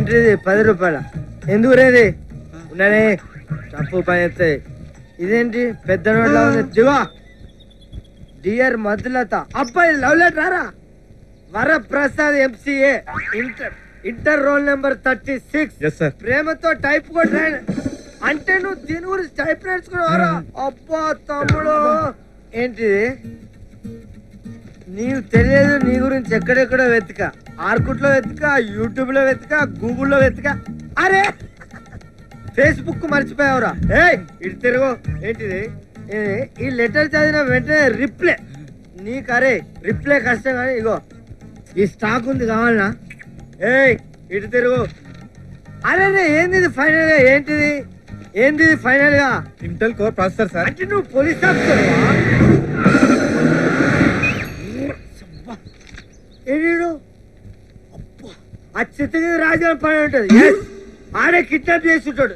ఏంటిది 10 రూపాయల? ఎందుకు రేది ఉన్ననే తప్పు పని ఎత్తాయి. ఇదేంటి పెద్ద నోట్లా ఉంది? దివా డియర్ మధులత. అబ్బాయి లవ్ లెటర్ రా. Varaprasad MCA inter roll number 36. ప్రేమతో టైప్ కూడా అంటే నువ్వు దీని గురించి టైప్ నేర్చుకున్నావారా? అబ్బా తమ్ముడు ఏంటిది? నీకు తెలియదు నీ గురించి ఎక్కడెక్కడో వెతుక, ఆర్కుట్ లో వెతుక, యూట్యూబ్ లో వెతుక, గూగుల్లో వెతుక, అరే ఫేస్బుక్ మర్చిపోయావురా. ఇటు తిరుగు. ఏంటిది? ఈ లెటర్ చదివిన వెంటనే రిప్లై. నీకు అరే రిప్లై కష్టం కానీ ఇగో ఈ స్టాక్ ఉంది కావాలనా? ఇటు తిరుగు. అరే ఏంది ఫైనల్ గా? ఏంటిది ఏంది ఫైనల్ గా? Intel core processor sir. అంటే నువ్వు పోలీస్ ఆఫీసర్? ఆ చిత్తగిరి రాజా పని ఉంటది, ఆడే కిడ్నాప్ చేస్తుంటాడు.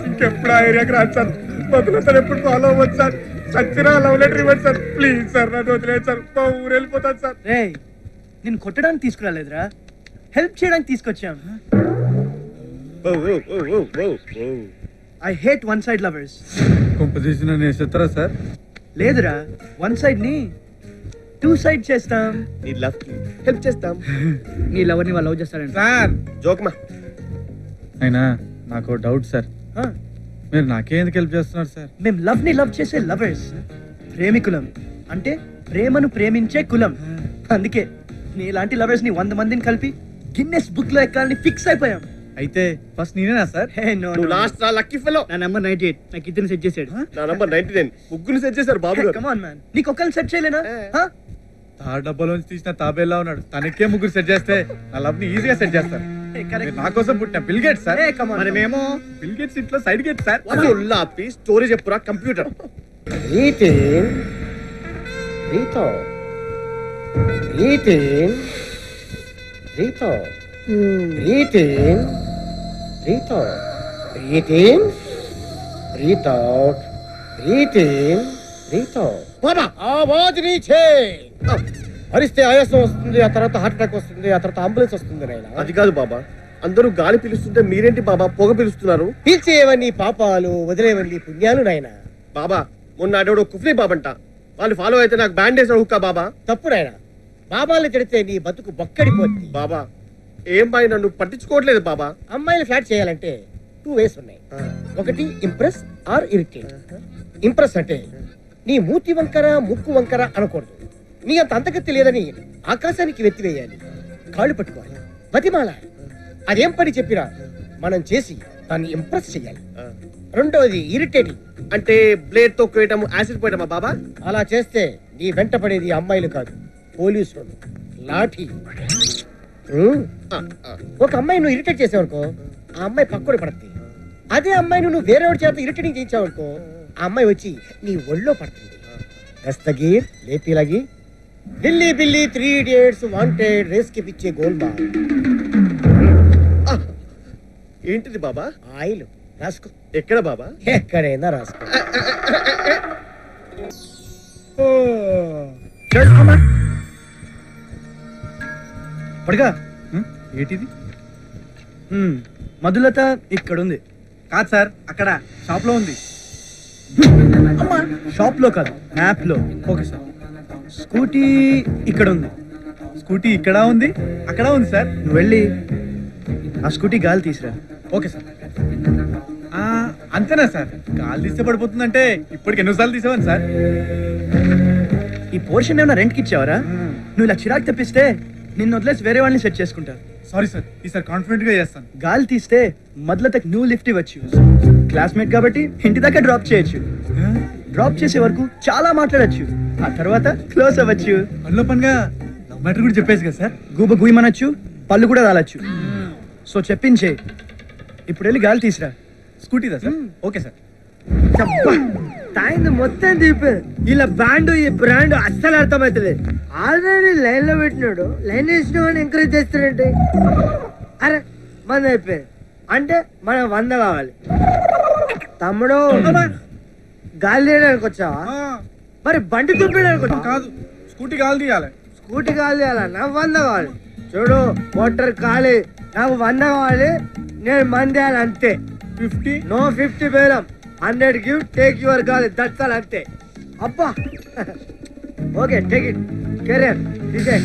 ఇంకెప్పుడు ఆ ఏరియాకి రాదు సార్. బదులు సార్ ఎప్పుడు ఫాలో అవ్వచ్చు సార్. సచ్చినా లవ్ లెటర్ ఇవ్వండి సార్ ప్లీజ్ సార్. నన్ను వదిలేదు సార్. మా ఊరు వెళ్ళిపోతాను సార్. నేను కొట్టడానికి తీసుకురాలేదురా, హెల్ప్ చేయడానికి తీసుకొచ్చాం. I hate one side lovers. Composition అనే చెప్తారా సార్? లేదురా, వన్ సైడ్ ని టూ సైడ్ చేస్తాం. నీ లవ్ కి హెల్ప్ చేస్తాం. నీ లవర్ ని వాళ్ళు లవ్ చేస్తారంట సార్. జోక్మా. అయినా నాకు డౌట్ సార్, మీరు నాకే ఎందుకు హెల్ప్ చేస్తున్నారు సార్? మేము లవ్ ని లవ్ చేసే లవర్స్, ప్రేమికులం. అంటే ప్రేమను ప్రేమించే కులం. అందుకే నీలాంటి లవర్స్ ని 100 మందిని కలిపి గిన్నెస్ బుక్ లో ఎక్కాలని ఫిక్స్ అయిపోయాం. అయితే ఫస్ట్ నేనేనా సార్? నువ్వు లాస్ట్ రా లక్కీ ఫెలో. నా నంబర్ 98 నాకు ఇద్దరిని సెట్ చేశాడు. నా నంబర్ 99 ముగ్గురు సెట్ చేశారు బాబు గారు. కమ్ ఆన్ మ్యాన్, నీకు ఒక్కరిని సెట్ చేయలేనా? తాడు డబ్బాలోంచి తీసిన తాబేలా ఉన్నాడు. తనకే ముగ్గురు సెట్ చేస్తే నా లవ్ ని ఈజీగా సెట్ చేస్తారు. నా కోసం పుట్టిన బిల్ గేట్స్ సార్. మరి మేము బిల్ గేట్స్ ఇంట్లో సైడ్ గేట్ సార్. లాపి స్టోరీ చెప్పురా కంప్యూటర్. భరిస్తే ఆయాసం వస్తుంది, ఆ తర్వాత హార్ట్ అటాక్ వస్తుంది, ఆ తర్వాత అంబులెన్స్ వస్తుంది. అది కాదు బాబా, అందరూ గాలి పిలుస్తుంటే మీరేంటి బాబా పొగ పిలుస్తున్నారు? పీల్చేవన్నీ పాపాలు, వదిలేవన్నీ పుణ్యాలు నాయన. బాబా మొన్న అడవుడు కుఫ్రీ బాబంట, వాళ్ళు ఫాలో అయితే నాకు బ్యాండేజ్ హుక్కా బాబా. తప్పు నాయన, బాబాల్ని తిడితే నీ బతుకు బొక్కడిపోతుంది. బాబా ఏం బాయ్ నన్ను పట్టించుకోవట్లేదు బాబా. అమ్మాయిలు ఫ్లాట్ చేయాలంటే 2 వేస్ ఉన్నాయి. ఒకటి ఇంప్రెస్ ఆర్ ఇరిటేట్. ఇంప్రెస్ అంటే నీ మూతి వంకర ముక్కు వంకర అనకూడదు. నీ అంత అంతగతి లేదని ఆకాశానికి వెత్తివేయాలి, కాళ్ళు పట్టుకోవాలి, బతిమాలాలి. అదేం పని చెప్పినా మనం చేసి దాన్ని ఇంప్రెస్ చేయాలి. రెండవది ఇరిటేటింగ్ అంటే బ్లేడ్ తో కోయటం, యాసిడ్ పోయటమా బాబా? అలా చేస్తే నీ వెంట పడేది అమ్మాయిలు కాదు, పోలీసులు, లాఠీ. ఒక అమ్మాయి నువ్వు ఇరిటేట్ చేసావనుకో, ఆ అమ్మాయి పక్కడు పడుతుంది. అదే అమ్మాయిని నువ్వు వేరేవాడి చేత ఇరిటేటింగ్ చేయించావనుకో, ఆ అమ్మాయి వచ్చి నీ ఒళ్ళో పడుతుంది. దస్తగీర్ లేపీలగి ఢిల్లీ బిల్లీ 3 ఇడియట్స్ వాంటెడ్ రేస్ కి పిచ్చే గోల్ బాల్. ఏంటిది బాబా? ఆయిల్ రాసుకో. ఎక్కడ బాబా? ఎక్కడైనా రాసుకో. పడగా ఏంటిది? మధులత ఇక్కడుంది. కాదు సార్, అక్కడ షాప్ లో ఉంది. షాప్ లో కాదు, మ్యాప్ లో. Okay sir. స్కూటీ ఇక్కడ ఉంది. స్కూటీ ఇక్కడ ఉంది, అక్కడ ఉంది సార్. నువ్వు వెళ్ళి ఆ స్కూటీ గాలి తీసిరా. Okay sir. అంతేనా సార్? గాలి తీస్తే పడిపోతుందంటే ఇప్పటికి ఎన్నోసార్లు తీసేవాను సార్. ఈ పోర్షన్ ఏమైనా రెంట్కి ఇచ్చావరా? నువ్వు ఇలా చిరాకు తెప్పిస్తే నిన్ను వదిలేసి వేరే వాళ్ళని సెట్ చేసుకుంటా. సారీ సార్, ఈసారి కాన్ఫిడెంట్ గా చేస్తాను. గాలి తీస్తే మధ్యలోకి నువ్వు లిఫ్ట్ ఇవ్వచ్చు. క్లాస్మేట్ కాబట్టి ఇంటి దాకా డ్రాప్ చేయొచ్చు. డ్రాప్ చేసే వరకు చాలా మాట్లాడచ్చు, ఆ తర్వాత క్లోజ్ అవ్వచ్చు. పనిలో పనిగా లవ్ మ్యాటర్ కూడా చెప్పేసి కదా సార్. గూబ గుయ్యమనొచ్చు, పళ్ళు కూడా రాలచ్చు. సో చెప్పించే. ఇప్పుడు వెళ్ళి గాలి తీసిరా. స్కూటీదా సార్? Okay sir. తాయింది మొత్తం తీపి. ఇలా బ్యాండ్ ఈ బ్రాండ్ అస్సలు అర్థమవుతలేదు. ఆల్రెడీ లైన్ లో పెట్టినాడు, లైన్ వేసిన వాడిని ఎంకరేజ్ చేస్తాడంటే. అరే మంది అయిపోయింది అంటే మనం 100 కావాలి. తమ్ముడు గాలి తీయడానికి వచ్చావా? మరి బండి చూపించడానికి వచ్చావా? కాదు, స్కూటీ గాలి తీయాలి. స్కూటీ గాలి తీయాలన్నా 100 కావాలి. చూడు వాటర్ ఖాళీ, నాకు 100 కావాలి, నేను మంది అని అంతే. 50. నో 50 బేరం, 100 గివ్, టేక్ యువర్ గాలి, దట్స్ ఆల్ అంతే. అబ్బా ఓకే టేక్ ఇట్, కెరియర్ తీసే.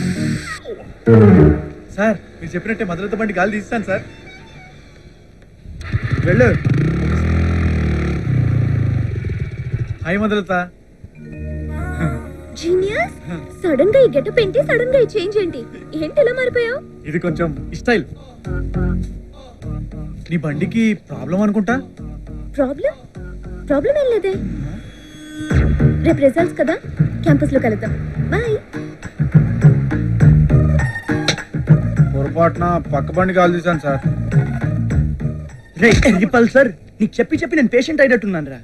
సార్ మీరు చెప్పినట్టే మధురత బండి గాలి తీస్తాను సార్. వెళ్ళు. హాయ్ మధురత. జీనియస్, సడన్ గా ఈ గెటప్ ఏంటి, సడన్ గా ఈ చేంజ్ ఏంటి, ఏంటి ఎలా మారిపోయావు? ఇది కొంచెం స్టైల్. నీ బండికి ప్రాబ్లం అనుకుంటా. ప్రాబ్లం? ప్రాబ్లం ఏం లేదే. రేపు రిజల్ట్స్ కదా, క్యాంపస్ లో కలుద్దాం. బాయ్. పొరపాటున పక్క బండి గాలి తీసాను సార్. రే పల్సర్, నీకు చెప్పి చెప్పి నేను పేషెంట్ అయినట్టున్నాను రా.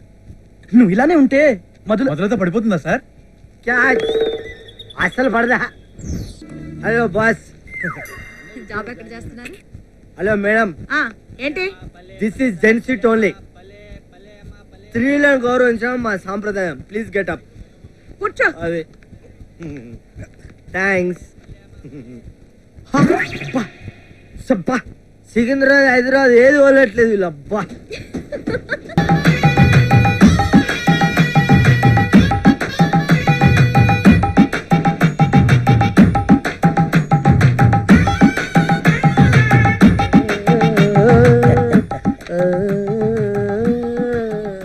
నువ్వు ఇలానే ఉంటే మధురత పడిపోతుందా సార్? క్యాచ్ అసలు పడదా. Hello boss. జాబ్ ఎక్కడ చేస్తున్నారు? హలో మేడం, ఏంటి? This is gents seat only. స్త్రీలను గౌరవించడం మా సాంప్రదాయం. Please get up. కూర్చో. అది థ్యాంక్స్. సికింద్రాబాద్ హైదరాబాద్ ఏది వదలట్లేదు వీళ్ళు. అబ్బా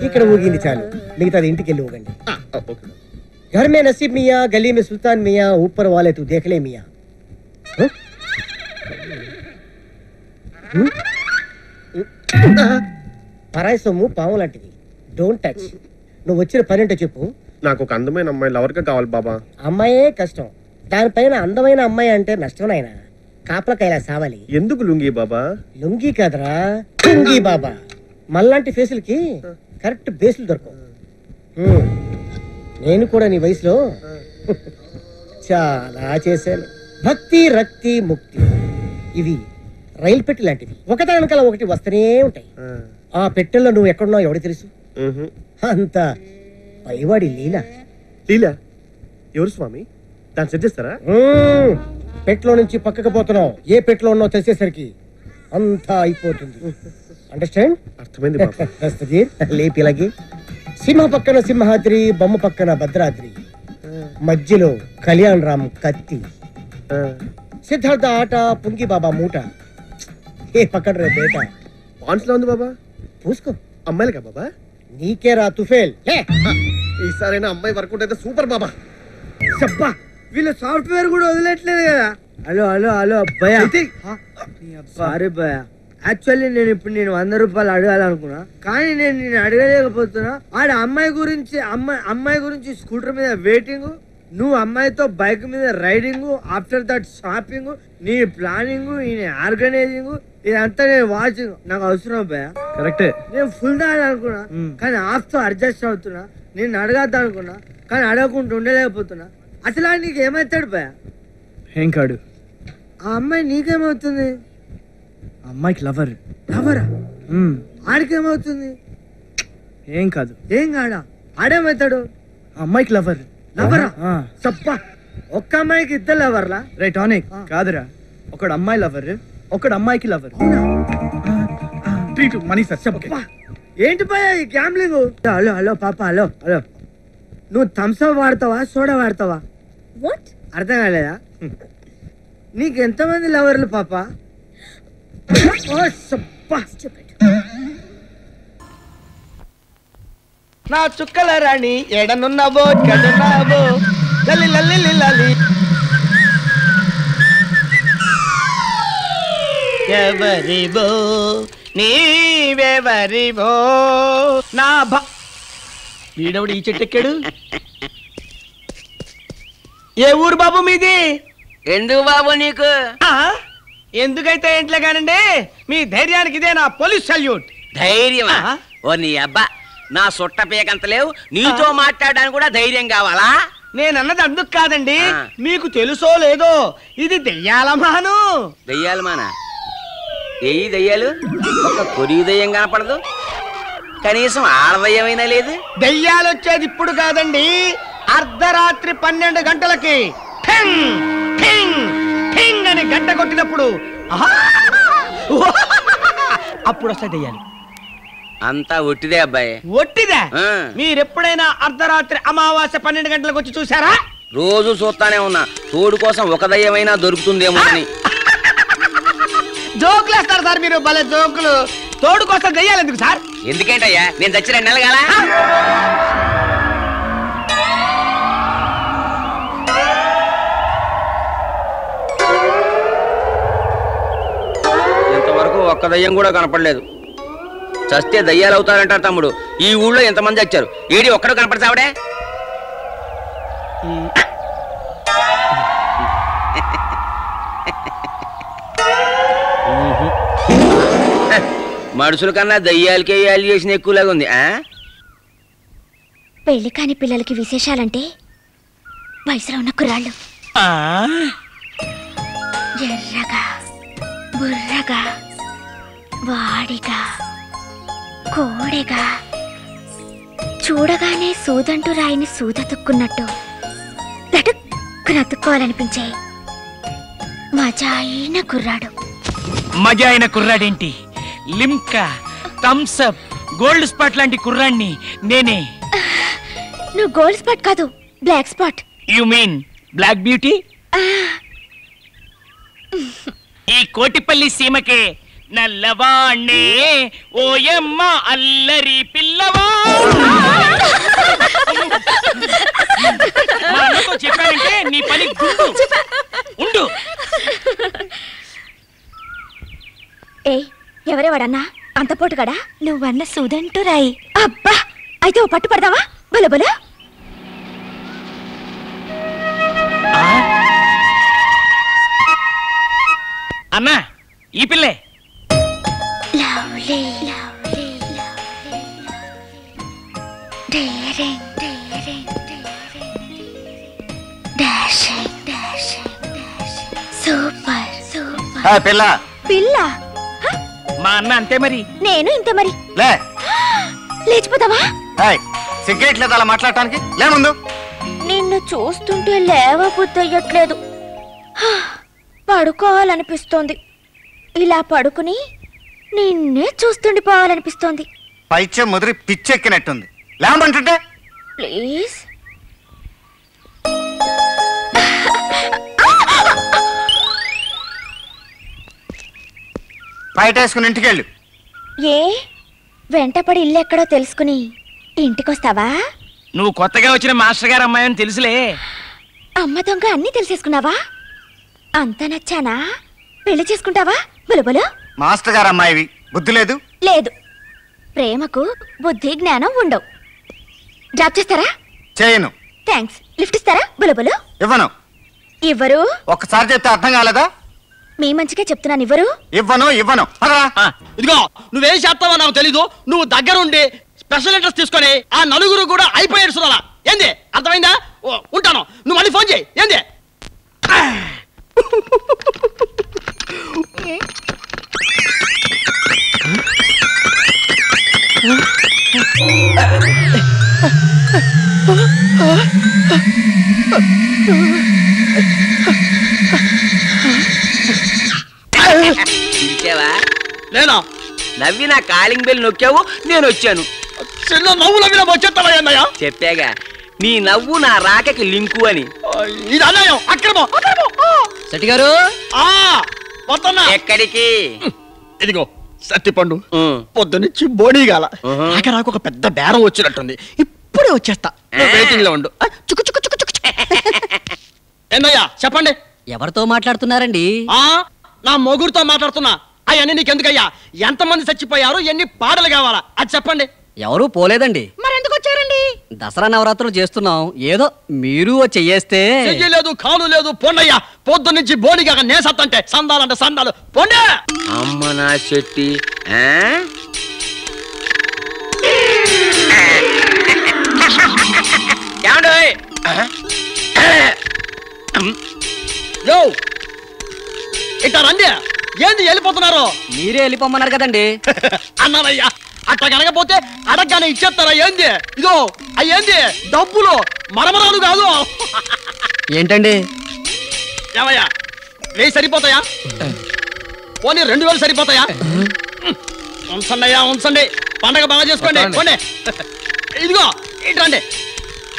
ఇక్కడ ఊగింది చాలు, మిగతాది ఇంటికి వెళ్ళి ఊగండి. घर में नसीब मियाँ, गली में सुल्तान मियाँ, ऊपर वाले तू देख ले मियाँ. పరాయి సొమ్ము పాము లాంటిది, డోంట్ టచ్. నువ్వు వచ్చిన పని ఏంటో చెప్పు. నాకు ఒక అందమైన అమ్మాయి లవర్గా కావాలి బాబా. అమ్మాయే కష్టం, దానిపైన అందమైన అమ్మాయి అంటే నష్టం నాయనా. కాపలకాయలా సావాలి. ఎందుకు లుంగి బాబా? లుంగి కాదరా, లుంగి బాబా. మళ్ళాంటి ఫేసులకి కరెక్ట్ బేసులు దొరకవు. నేను కూడా నీ వయసులో చాలా చేశాను. భక్తి, రక్తి, ముక్తి ఇవి రైలు పెట్టి లాంటివి, ఒకటి వెనకాల ఒకటి వస్తూనే ఉంటాయి. ఆ పెట్టెల్లో నువ్వు ఎక్కడున్నావు ఎవరికి తెలుసు? అంత పైవాడి లీలా. లీలా ఎవరు స్వామి? దాన్ని సెట్ చేస్తారా? పెట్లో నుంచి పక్కకు పోతున్నావు, ఏ పెట్లో ఉన్నావు తెలిసేసరికి అంతా అయిపోతుంది. అండర్స్టాండ్? అర్థమైంది బాబా. లేపిలాగి సింహ పక్కన సింహాద్రి, బొమ్మ పక్కన భద్రాద్రి, మధ్యలో కళ్యాణ్ రామ్ కత్తి, సిద్ధార్థ ఆట, పుంగి బాబా మూట. ఏ పక్కన రే బేట. పాన్స్లో ఉంది బాబా. పూసుకో. అమ్మాయిలకా బాబా? నీకే రా తుఫేల్. ఈసారైనా అమ్మాయి వర్కౌట్ అయితే సూపర్ బాబా. చెప్పా వీళ్ళు సాఫ్ట్వేర్ కూడా వదిలేట్లేదు కదా. హలో హలో హలో భయా, సారీ భయా. యాక్చువల్లీ నేను ఇప్పుడు 100 రూపాయలు అడగాలనుకున్నా, కానీ నేను అడగలేకపోతున్నా. ఆడ అమ్మాయి గురించి స్కూటర్ మీద వెయిటింగ్, నువ్వు అమ్మాయితో బైక్ మీద రైడింగ్, ఆఫ్టర్ దట్ షాపింగ్, నీ ప్లానింగ్, నీ ఆర్గనైజింగ్, ఇదంతా నేను వాచింగ్. నాకు అవసరం భయ. కరెక్టే. నేను ఫుల్ దాని అనుకున్నా, కానీ హాఫ్ తో అడ్జస్ట్ అవుతున్నా. నేను అడగద్దు అనుకున్నా, కానీ అడగకుండా ఉండలేకపోతున్నా. అసలు నీకు ఏమవుతాడు భయ? ఏం కాడు. ఆ అమ్మాయి నీకేమవుతుంది? అమ్మాయికి లవర్. లవరా? ఆడికేమవుతుంది? ఏం కాదు. ఏం కాడా? ఆడేమవుతాడు? అమ్మాయికి లవర్. లవరా? చెప్పా, ఒక్క అమ్మాయికి 2 లవర్లా? రైట్ టానిక్ కాదురా, ఒకడు అమ్మాయి లవర్, ఒకడు అమ్మాయికి లవర్. Treat money sir. చెప్పా ఏంటి భయ ఈ గ్యాంబ్లింగ్? హలో హలో పాప, హలో హలో, నువ్వు థమ్స్అప్ వాడతావా, సోడా వాడతావా? వాట్? అర్థం కాలేదా? నీకు ఎంతమంది లవర్లు పాప? నా చుక్కల రాణి ఎడనున్నావో కడున్నావో లల్లి లల్లి లల్లి. ఎవరివో నీవెవరివో నా వీడవుడు ఈ చెట్టెక్కాడు. ఏ ఊరు బాబు మీది? ఎందుకు బాబు నీకు? ఎందుకైతే ఏంట్లే కానండి, మీ ధైర్యానికి ఇదే నా పోలీస్ సల్యూట్. ధైర్యమా? ఓ నీ అబ్బా, నా సుట్ట పీకంత లేవు, నీతో మాట్లాడడానికి కూడా ధైర్యం కావాలా? నేనన్నది అందుకు కాదండి, మీకు తెలుసో లేదో ఇది దెయ్యాలమాను. దెయ్యాలు మానా? ఏయి దెయ్యాలు? ఒక కొరియు దెయ్యం కనపడదు, కనీసం ఆడదయ్యమైనా లేదు. దెయ్యాలు వచ్చేది ఇప్పుడు కాదండి, అర్ధరాత్రి 12 గంటలకి. టింగ్ అని గంట కొట్టినప్పుడు అప్పుడు వస్తాయి దెయ్యాలు. అంతా ఒట్టిదే అబ్బాయి. ఒట్టిదా? మీరెప్పుడైనా అర్ధరాత్రి అమావాస్య 12 గంటలకు వచ్చి చూసారా? రోజు చూస్తానే ఉన్నా, తోడు కోసం ఒక దయ్యమైనా దొరుకుతుందేమో అని. జోకులు వేస్తారు సార్ మీరు, భలే జోకులు. తోడు కోసం దెయ్యాలు ఎందుకు సార్? ఎందుకేంటయ్యా, నేను చచ్చి 2 నెలలు కాలా? ఇంతవరకు ఒక్క దయ్యం కూడా కనపడలేదు. చస్తే దయ్యాలు అవుతారంటారు తమ్ముడు. ఈ ఊళ్ళో ఎంతమంది వచ్చారు, ఏడి ఒక్కడు కనపడతావిడే? మనుషుల కన్నా దయ్యాలకే వాల్యుయేషన్ ఎక్కువలాగా ఉంది. పెళ్లి కాని పిల్లలకి విశేషాలంటే వయసులో ఉన్న కుర్రాళ్ళు ఎర్రగా బుర్రగా వాడిగా కోడెగా చూడగానే సూదంటూ రాయిని సూదతుక్కున్నట్టు లటుక్కునతుక్కోవాలనిపించే మజా అయిన కుర్రాడు. మజా అయిన కుర్రాడేంటి? లిమ్కా, థమ్సప్, గోల్డ్ స్పాట్ లాంటి కుర్రాడిని నేనే. నువ్వు గోల్డ్ స్పాట్ కాదు, black spot. You mean black beauty? ఈ కోటిపల్లి సీమకే నల్లవాణ్ణే ఓయమ్మ అల్లరి పిల్లవా. మా అన్నతో చెప్పానంటే నీ పని గుండు. ఉండు. ఏ ఎవరేవాడన్నా అంత పోటుగాడా? నువ్వన్న సూదంటూ రాయి. అబ్బా, అయితే ఓ పట్టు పడదావా? బల బల. అన్నా, ఈ పిల్లే. Super super. పిల్ల పిల్ల మా అన్న అంతే మరి. నేను ఇంతే మరి. లే, లేచిపోతావా? సిగరెట్ లేదు అలా మాట్లాడటానికి. లే ముందు. నిన్ను చూస్తుంటే లేవబుద్దయ్యట్లేదు, పడుకోవాలనిపిస్తోంది. ఇలా పడుకుని నిన్నే చూస్తుండిపోవాలనిపిస్తోంది. పైచే ముదిరి పిచ్చెక్కినట్టుంది. లేమంటుంటే ప్లీజ్. బయట వేసుకుని ఇంటికి వెళ్ళు. ఏ వెంటపడి ఇల్లు ఎక్కడో తెలుసుకుని ఇంటికొస్తావా? నువ్వు కొత్తగా వచ్చిన మాస్టర్ గారు అమ్మాయి అని తెలుసులే. అమ్మ దొంగ అన్ని తెలిసేసుకున్నావా? అంత నచ్చానా? పెళ్లి చేసుకుంటావా? బులబులు. మాస్టర్ గారు అమ్మాయివి, బుద్ధి లేదు? లేదు. ప్రేమకు బుద్ధి జ్ఞానం ఉండవు. డ్రాప్ చేస్తారా? చేయను. థ్యాంక్స్. లిఫ్ట్ ఇస్తారా? బులబులు. ఇవ్వను. ఇవ్వరు? ఒక్కసారి చెప్తే అర్థం కాలేదా? మీ మంచిగా చెప్తున్నాను, ఇవ్వరు. ఇవ్వను ఇవ్వను. ఇదిగో, నువ్వేం చేస్తావో నాకు తెలీదు. నువ్వు దగ్గరుండి స్పెషల్ ఇంట్రెస్ట్ తీసుకొని ఆ నలుగురు కూడా అయిపోయారు సురాలా. ఏంది? అర్థమైందా? ఉంటాను. నువ్వు మళ్ళీ ఫోన్ చేయి. ఏంది? లేనా? నవ్వి నా కాలింగ్ బెల్ నొక్కావు, నేను వచ్చాను. చిన్న నవ్వు నవ్విన వచ్చేస్తావా? ఏందయ్యా? చెప్పాగా, నీ నవ్వు నా రాకకి లింకు అని. ఇది అన్యాయం, అక్రమం. శెట్టి గారు వస్తున్నా. ఎక్కడికి? ఇదిగో సత్తిపండు, పొద్దునుంచి బోడీగాల నాకు ఒక పెద్ద బేరం వచ్చినట్టుంది. ఇప్పుడే వచ్చేస్తా. వెయిటింగ్ లో ఉండు. చుక్కు చుక్కు చుక్కు చుక్కు. ఏందయ్యా చెప్పండి. ఎవరితో మాట్లాడుతున్నారండి? నా మొగుడుతో మాట్లాడుతున్నా. అవన్నీ నీకెందుకయ్యా? ఎంతమంది చచ్చిపోయారు, ఎన్ని పాటలు కావాలా అది చెప్పండి. ఎవరూ పోలేదండి. మరెందుకు వచ్చారండి? దసరా నవరాత్రులు చేస్తున్నాం, ఏదో మీరు చెయ్యేస్తే. చెయ్యలేదు, కాలు లేదు. పోండయ్యా, పొద్దు నుంచి బోడిగా నేసత్తంటే సందాలంటే సందాలు. పోండే. అమ్మ నా చెట్టి. ఇట్లా రండి. ఏంది వెళ్ళిపోతున్నారు? మీరే వెళ్ళిపోమన్నారు కదండి. అన్నానయ్యా, అట్లా కనకపోతే అడగగానే ఇచ్చేస్తారా? ఏంది ఇదో అయ్యేంది? డబ్బులు మరమరాలు కాదు. ఏంటండి? ఏమయ్యా, వెయ్యి సరిపోతాయా? పోనీ 2000 సరిపోతాయా? ఉంచండియా ఉంచండి, పండగ బాగా చేసుకోండి. పోనీ ఇదిగో ఇట్రండి,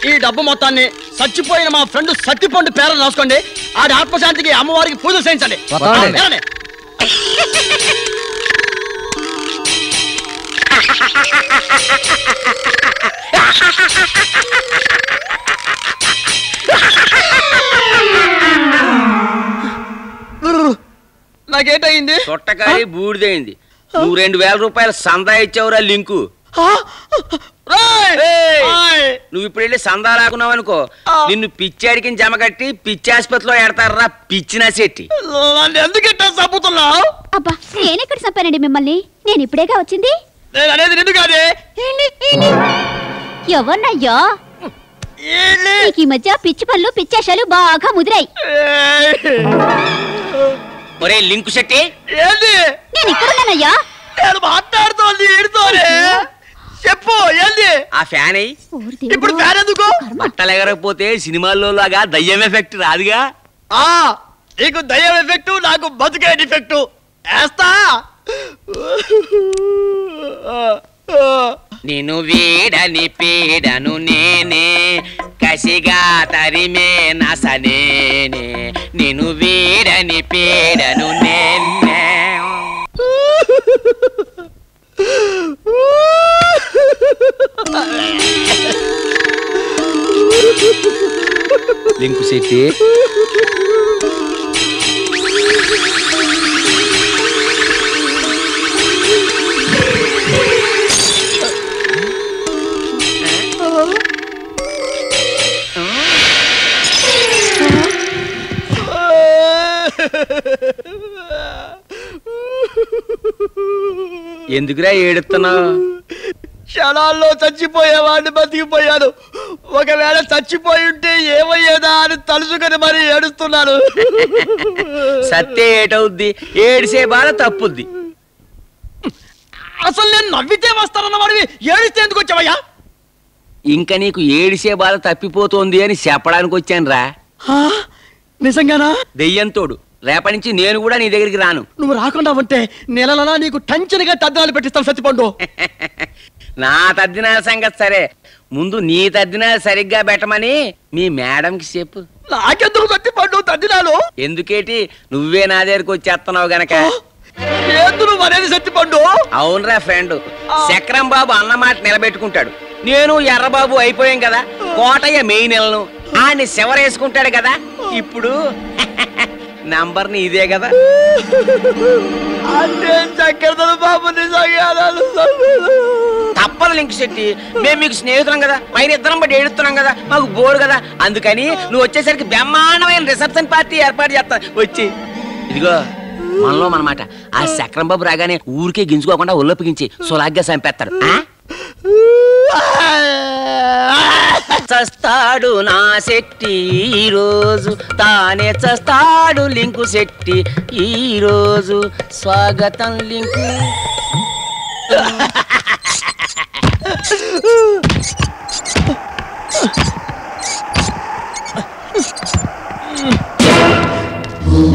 ఈ డబ్బు మొత్తాన్ని చచ్చిపోయిన మా ఫ్రెండ్ సత్తిపండు పేరు రాసుకోండి. ఆడి ఆత్మశాంతికి అమ్మవారికి పూజలు చేయించండి. నాకేటయింది? తొట్టకాయ బూడిదైంది. నువ్వు 2000 రూపాయలు సందా ఇచ్చావురా లింకు. నువ్వు ఇప్పుడు వెళ్ళి సందా రాకున్నావు అనుకో, నిన్ను పిచ్చాడికి జమ కట్టి పిచ్చి ఆసుపత్రిలో ఎడతారా పిచ్చినా చెట్టి. ఎందుకంటే చంపుతున్నావు? అబ్బా నేనెక్కడ చంపానండి మిమ్మల్ని? నేను ఇప్పుడేగా వచ్చింది. నేను అనేది నిన్ను కాదే. ఎవరినయ్యా? నీకు ఈ మధ్య పిచ్చి పనులు పిచ్చేషాలు బాగా ముదిరాయి. ఒరే లింకు శెట్టి, ఏంది? నేను ఇక్కడున్నానయ్యా. నేను మాట్లాడుతోంది ఈడుతోనే. చెప్పు ఏంది? ఆ ఫ్యాన్ అయ్యి. ఇప్పుడు ఫ్యాన్ ఎందుకు? బట్టలు ఎగరకపోతే సినిమాల్లో లాగా దయ్యం ఎఫెక్ట్ రాదుగా. నీకు దయ్యం ఎఫెక్ట్, నాకు బతుకే డిఫెక్ట్. వేస్తా. నిన్ను వీడని పీడను నేనే, కసిగా తరిమే నసనేనే. నిన్ను వీడని పీడను నేనే. లింకు శెట్టి, ఎందుకురా ఏడుస్తున్నావు? క్షణాల్లో చచ్చిపోయేవాడిని బతికిపోయాను. ఒకవేళ చచ్చిపోయి ఉంటే ఏమయ్యేదా అని తలుచుకొని మరి ఏడుస్తున్నాను. సత్తే ఏటవుద్ది, ఏడిసే బాధ తప్పుద్ది. అసలు నేను నవ్వితే వస్తానన్న వాడివి ఏడిస్తే ఎందుకు వచ్చావయ్యా? ఇంకా నీకు ఏడిసే బాధ తప్పిపోతోంది అని చెప్పడానికి వచ్చాను రా. నిజంగానా? దెయ్యంతోడు, రేపటి నుంచి నేను కూడా నీ దగ్గరికి రాను. నువ్వు రాకుండా ఉంటే నెలలా నీకు టెన్షన్గా తద్దినాలు పెట్టిస్తాను సత్తిపండు. నా తద్దినాల సంగతి సరే, ముందు నీ తద్దినాలు సరిగ్గా పెట్టమని మీ మేడంకి చెప్పు. నాకెందుకు సత్తిపండు తద్దినాలు? ఎందుకేటి, నువ్వే నా దగ్గరికి వచ్చేస్తున్నావు గనక. నువ్వు అనేది సత్తిపండు? అవునరా ఫ్రెండ్, చక్రం బాబు అన్నమాట నిలబెట్టుకుంటాడు. నేను ఎర్రబాబు అయిపోయాం కదా, కోటయ్య మెయిన్ నెలను ఆయన్ని శివరేసుకుంటాడు కదా. ఇప్పుడు నంబర్ని ఇదే కదా. అంటే చక్కెర బాబు తప్పదు లింక్ శెట్టి, మేము మీకు స్నేహితులం కదా, పైన ఇద్దరం బట్టి ఏడుస్తున్నాం కదా, మాకు బోరు కదా. అందుకని నువ్వు వచ్చేసరికి బ్రహ్మాండమైన రిసెప్షన్ పార్టీ ఏర్పాటు చేస్తా. వచ్చి ఇదిగో మనలో మనమాట. ఆ చక్రం బాబు రాగానే ఊరికే గింజుకోకుండా ఒళ్ళొప్పిగించి సులాగ్గా చంపేస్తాడు. చస్తాడు నా శెట్టి ఈ రోజు, తానే చస్తాడు లింకు శెట్టి ఈ రోజు. స్వాగతం లింకు.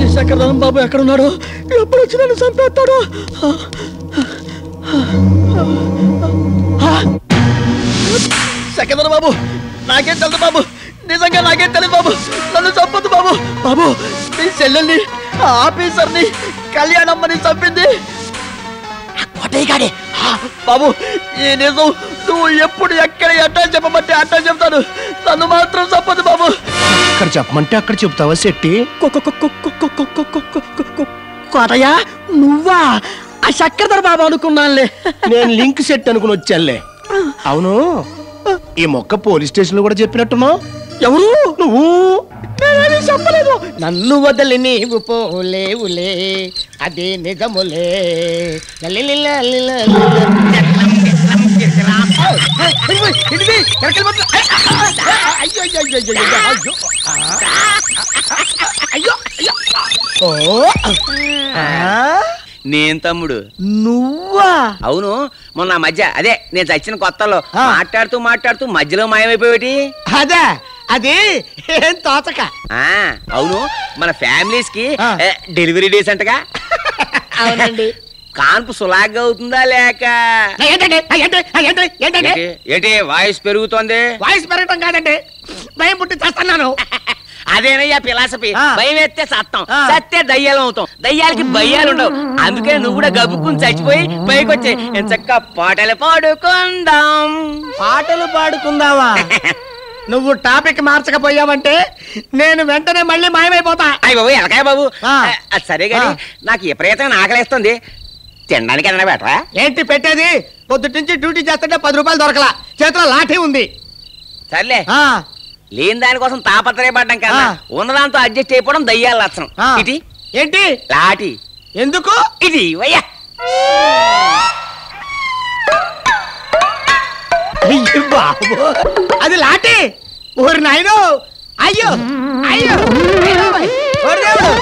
ఈ శంకరదానం బాబు ఎక్కడున్నాడు? ఎప్పుడు వచ్చి నన్ను చంపేస్తాడు? శంకరదానం బాబు, నాకేం తెలుసు బాబు, నిజంగా నాకేం తెలియదు బాబు, నన్ను చంపొద్దు బాబు. బాబు, మీ చెల్లెల్ని, ఆఫీసర్ని, కళ్యాణమ్మని చంపింది బాబు. ఈ నిజం నువ్వు ఎప్పుడు ఎక్కడ ఎట్టా చెప్పమంటే అట్టా చెప్తాను, నన్ను మాత్రం చంపదు బాబు. అక్కడ చెప్పమంటే అక్కడ చెప్తావా శెట్టి? కోటయ్య, నువ్వా? ఆ చక్కెర బాబు అనుకున్నానులే. నేను లింక్ సెట్ అనుకుని వచ్చానులే. అవును, ఈ మొక్క పోలీస్ స్టేషన్ లో కూడా చెప్పినట్టున్నావు. ఎవరు? నువ్వు. నేనేమీ చెప్పలేదు. నన్ను వదిలి నీవు పోలేవులే, అదే నిజములే. నేను తమ్ముడు. నువ్వా? అవును, మొన్న మధ్య అదే నేను చచ్చిన కొత్తలో మాట్లాడుతూ మాట్లాడుతూ మధ్యలో మాయమైపోయేటి. అదే అది ఏం తోచక. అవును, మన ఫ్యామిలీస్ కి ఆ. డెలివరీ డీసెంట్ గా అవునండి. కాన్పు సులాగ్గా అవుతుందా లేక ఏంటి వాయిస్ పెరుగుతోంది? వాయిస్ పెరగటం కాదండి, భయం పుట్టి చేస్తున్నాను. అదేనయ్యా ఫిలాసఫీ. ఆ. భయం ఎత్తే సత్తం, ఆ. సత్తే దయ్యాలు అవుతాం, దయ్యాలకి భయ్యాలు ఉండవు. అందుకే నువ్వు కూడా గబుక్కుని చచ్చిపోయి పైకి వచ్చే చక్క పాటలు పాడుకుందాం. పాటలు పాడుకుందావా? నువ్వు టాపిక్ మార్చకపోయావంటే నేను వెంటనే మళ్ళీ మాయమైపోతా. అయ్య బాబు, ఎలకాయ బాబు. ఆ. అది సరే గాని నాకు విపరీతంగా ఆకలేస్తుంది, తినడానికి ఏదైనా బెటరా? ఏంటి పెట్టేది? పొద్దుటి నుంచి డ్యూటీ చేస్తుంటే 10 రూపాయలు దొరకలా, చేతిలో లాఠీ ఉంది. సర్లే, ఆ లేని దానికోసం తాపత్రయపడ్డం కదా, ఆ. ఉన్నదాంతో అడ్జస్ట్ అయిపోవడం దయ్యాల లక్షణం. ఆ. ఇది ఏంటి లాటి, ఎందుకు? ఇది వయ్యా. అయ్యో బాబు, అది లాఠీ. ఊరి నాయనో, అయ్యో అయ్యో, ఓరి దేవుడు.